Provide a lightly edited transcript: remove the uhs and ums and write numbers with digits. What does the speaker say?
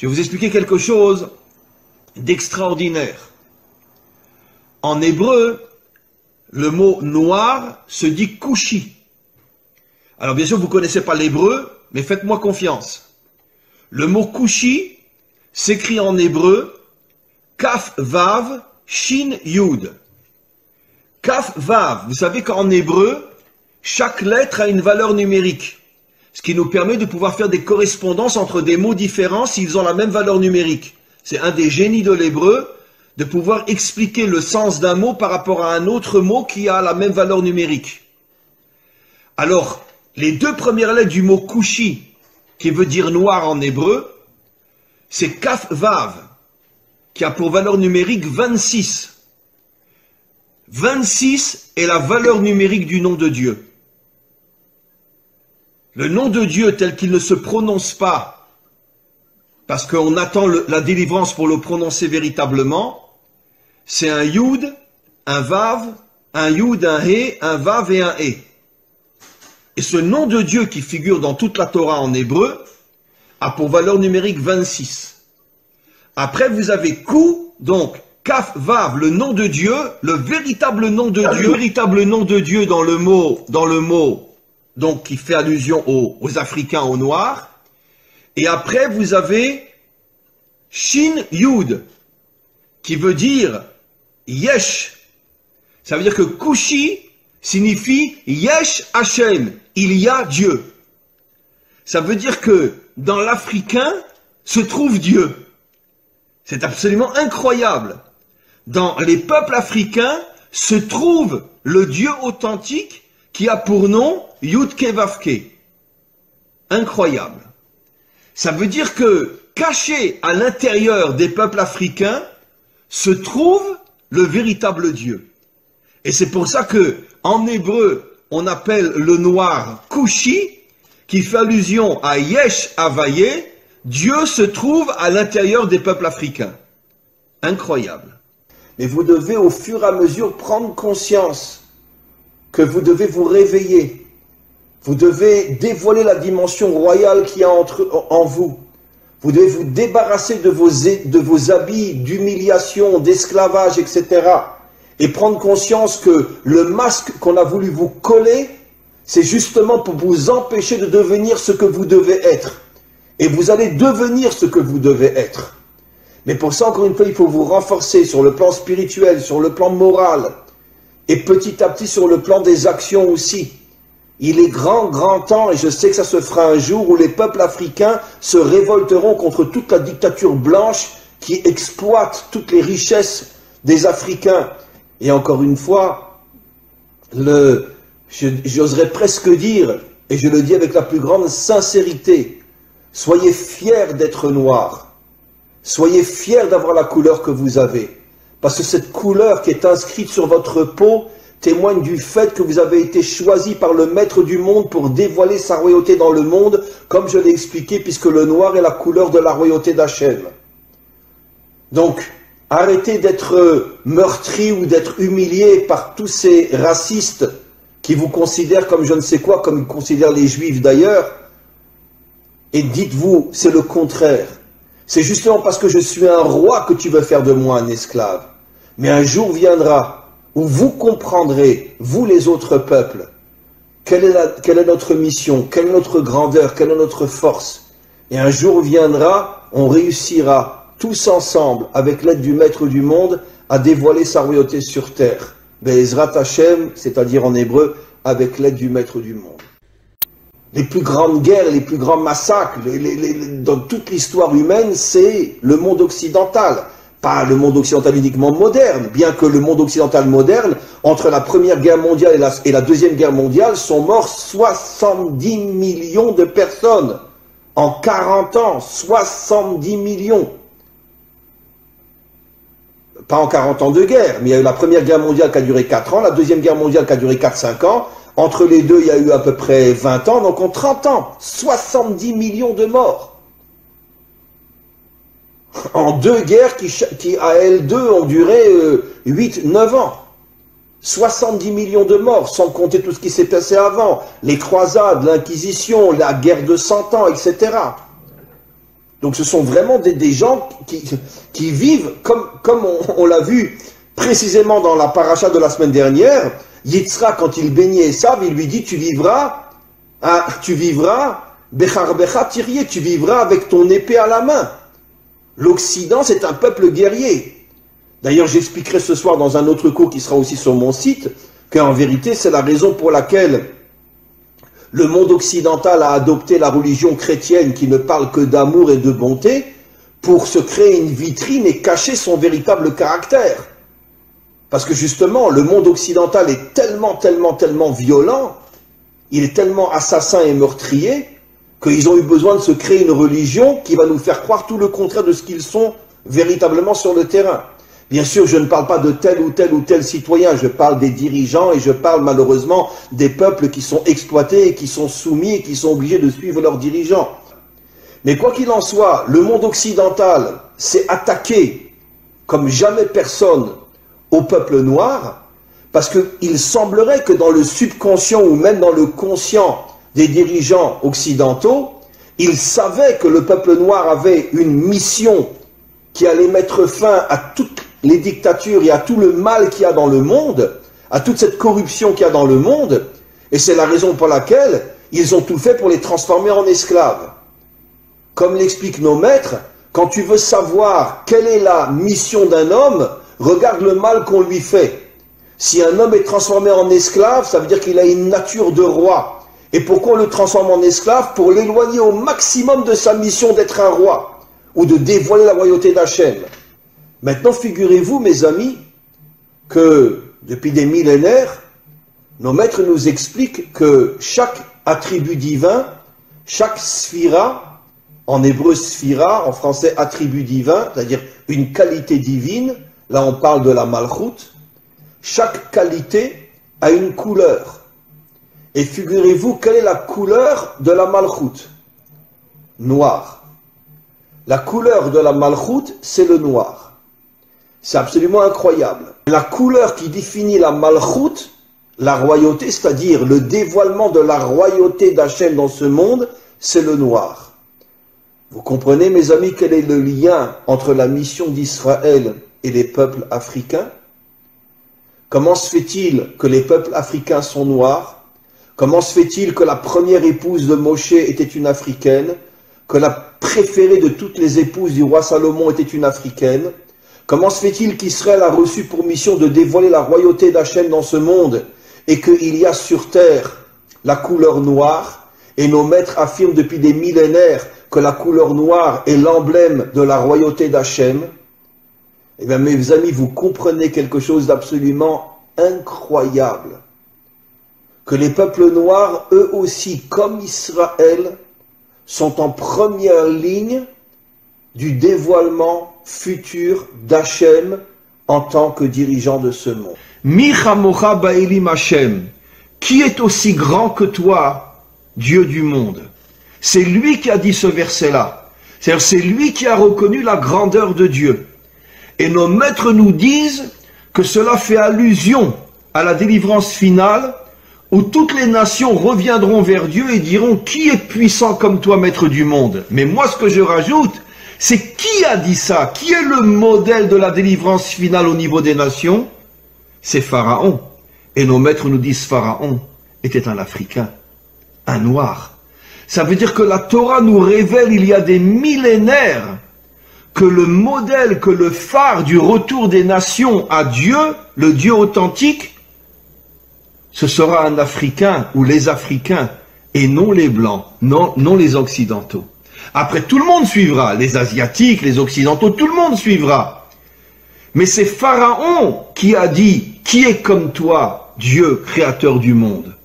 Je vais vous expliquer quelque chose d'extraordinaire. En hébreu, le mot noir se dit kushi. Alors bien sûr, vous ne connaissez pas l'hébreu, mais faites-moi confiance. Le mot kushi s'écrit en hébreu Kaf Vav Shin Yud. Kaf Vav, vous savez qu'en hébreu, chaque lettre a une valeur numérique. Ce qui nous permet de pouvoir faire des correspondances entre des mots différents s'ils ont la même valeur numérique. C'est un des génies de l'hébreu, de pouvoir expliquer le sens d'un mot par rapport à un autre mot qui a la même valeur numérique. Alors, les deux premières lettres du mot kushi, qui veut dire noir en hébreu, c'est Kaf Vav, qui a pour valeur numérique 26. 26 est la valeur numérique du nom de Dieu. Le nom de Dieu tel qu'il ne se prononce pas, parce qu'on attend la délivrance pour le prononcer véritablement, c'est un Yud, un Vav, un Yud, un He, un Vav et un He. Et ce nom de Dieu qui figure dans toute la Torah en hébreu a pour valeur numérique 26. Après vous avez Kou, donc Kaf Vav, le nom de Dieu, le véritable nom de Dieu, le véritable nom de Dieu dans le mot, donc qui fait allusion aux Africains, aux Noirs. Et après, vous avez Shin Yud, qui veut dire Yesh. Ça veut dire que Kushi signifie Yesh Hashem, il y a Dieu. Ça veut dire que dans l'Africain se trouve Dieu. C'est absolument incroyable. Dans les peuples africains se trouve le Dieu authentique qui a pour nom Yudke Vavke. Incroyable. Ça veut dire que, caché à l'intérieur des peuples africains, se trouve le véritable Dieu. Et c'est pour ça que, en hébreu, on appelle le noir Kushi, qui fait allusion à Yesh Havaye, Dieu se trouve à l'intérieur des peuples africains. Incroyable. Mais vous devez au fur et à mesure prendre conscience que vous devez vous réveiller. Vous devez dévoiler la dimension royale qu'il y a en vous. Vous devez vous débarrasser de vos habits d'humiliation, d'esclavage, etc. Et prendre conscience que le masque qu'on a voulu vous coller, c'est justement pour vous empêcher de devenir ce que vous devez être. Et vous allez devenir ce que vous devez être. Mais pour ça, encore une fois, il faut vous renforcer sur le plan spirituel, sur le plan moral, et petit à petit sur le plan des actions aussi. Il est grand temps, et je sais que ça se fera un jour, où les peuples africains se révolteront contre toute la dictature blanche qui exploite toutes les richesses des Africains. Et encore une fois, j'oserais presque dire, et je le dis avec la plus grande sincérité, soyez fiers d'être noirs. Soyez fiers d'avoir la couleur que vous avez. Parce que cette couleur qui est inscrite sur votre peau témoigne du fait que vous avez été choisi par le maître du monde pour dévoiler sa royauté dans le monde, comme je l'ai expliqué, puisque le noir est la couleur de la royauté d'Hachem. Donc, arrêtez d'être meurtri ou d'être humilié par tous ces racistes qui vous considèrent comme je ne sais quoi, comme ils considèrent les juifs d'ailleurs, et dites-vous, c'est le contraire. C'est justement parce que je suis un roi que tu veux faire de moi un esclave. Mais un jour viendra où vous comprendrez, vous les autres peuples, quelle est notre mission, quelle est notre grandeur, quelle est notre force. Et un jour viendra, on réussira tous ensemble, avec l'aide du Maître du monde, à dévoiler sa royauté sur terre. Be'ezrat Hashem, c'est-à-dire en hébreu, avec l'aide du Maître du monde. Les plus grandes guerres, les plus grands massacres, dans toute l'histoire humaine, c'est le monde occidental. Pas le monde occidental uniquement moderne, bien que le monde occidental moderne, entre la Première Guerre mondiale et la Deuxième Guerre mondiale, sont morts 70 millions de personnes. En 40 ans, 70 millions. Pas en 40 ans de guerre, mais il y a eu la Première Guerre mondiale qui a duré 4 ans, la Deuxième Guerre mondiale qui a duré 4-5 ans, entre les deux, il y a eu à peu près 20 ans, donc en 30 ans, 70 millions de morts. En deux guerres qui à elles deux, ont duré 8-9 ans. 70 millions de morts, sans compter tout ce qui s'est passé avant, les croisades, l'Inquisition, la guerre de 100 ans, etc. Donc ce sont vraiment des gens qui vivent, comme on l'a vu précisément dans la paracha de la semaine dernière. Yitzhak, quand il bénit Esav, il lui dit, tu vivras, Bechar Becha Tirié, tu vivras avec ton épée à la main. L'Occident, c'est un peuple guerrier. D'ailleurs, j'expliquerai ce soir dans un autre cours qui sera aussi sur mon site, qu'en vérité, c'est la raison pour laquelle le monde occidental a adopté la religion chrétienne qui ne parle que d'amour et de bonté pour se créer une vitrine et cacher son véritable caractère. Parce que justement, le monde occidental est tellement violent, il est tellement assassin et meurtrier, qu'ils ont eu besoin de se créer une religion qui va nous faire croire tout le contraire de ce qu'ils sont véritablement sur le terrain. Bien sûr, je ne parle pas de tel ou tel citoyen, je parle des dirigeants et je parle malheureusement des peuples qui sont exploités et qui sont soumis et qui sont obligés de suivre leurs dirigeants. Mais quoi qu'il en soit, le monde occidental s'est attaqué comme jamais personne au peuple noir, parce qu'il semblerait que dans le subconscient ou même dans le conscient des dirigeants occidentaux, ils savaient que le peuple noir avait une mission qui allait mettre fin à toutes les dictatures et à tout le mal qu'il y a dans le monde, à toute cette corruption qu'il y a dans le monde, et c'est la raison pour laquelle ils ont tout fait pour les transformer en esclaves. Comme l'expliquent nos maîtres, quand tu veux savoir quelle est la mission d'un homme, regarde le mal qu'on lui fait. Si un homme est transformé en esclave, ça veut dire qu'il a une nature de roi. Et pourquoi on le transforme en esclave? Pour l'éloigner au maximum de sa mission d'être un roi, ou de dévoiler la royauté d'Hachem. Maintenant, figurez-vous, mes amis, que depuis des millénaires, nos maîtres nous expliquent que chaque attribut divin, chaque sphira, en hébreu sphira, en français attribut divin, c'est-à-dire une qualité divine, là on parle de la malchoute, chaque qualité a une couleur. Et figurez-vous, quelle est la couleur de la malchoute? Noir. La couleur de la malchoute, c'est le noir. C'est absolument incroyable. La couleur qui définit la malchoute, la royauté, c'est-à-dire le dévoilement de la royauté d'Hachem dans ce monde, c'est le noir. Vous comprenez, mes amis, quel est le lien entre la mission d'Israël et les peuples africains? Comment se fait-il que les peuples africains sont noirs? Comment se fait-il que la première épouse de Moshe était une africaine? Que la préférée de toutes les épouses du roi Salomon était une africaine? Comment se fait-il qu'Israël a reçu pour mission de dévoiler la royauté d'Hachem dans ce monde et qu'il y a sur terre la couleur noire? Et nos maîtres affirment depuis des millénaires que la couleur noire est l'emblème de la royauté d'Hachem. Eh bien, mes amis, vous comprenez quelque chose d'absolument incroyable. Que les peuples noirs, eux aussi, comme Israël, sont en première ligne du dévoilement futur d'Hachem en tant que dirigeant de ce monde. Mi chamocha ba'elim Hachem, qui est aussi grand que toi, Dieu du monde? C'est lui qui a dit ce verset-là. C'est-à-dire, c'est lui qui a reconnu la grandeur de Dieu. Et nos maîtres nous disent que cela fait allusion à la délivrance finale, où toutes les nations reviendront vers Dieu et diront « Qui est puissant comme toi, maître du monde ?» Mais moi, ce que je rajoute, c'est qui a dit ça? Qui est le modèle de la délivrance finale au niveau des nations? C'est Pharaon. Et nos maîtres nous disent Pharaon était un Africain, un Noir. Ça veut dire que la Torah nous révèle il y a des millénaires que le modèle, que le phare du retour des nations à Dieu, le Dieu authentique, ce sera un Africain ou les Africains et non les Blancs, non les Occidentaux. Après, tout le monde suivra, les Asiatiques, les Occidentaux, tout le monde suivra. Mais c'est Pharaon qui a dit « Qui est comme toi, Dieu, créateur du monde ?»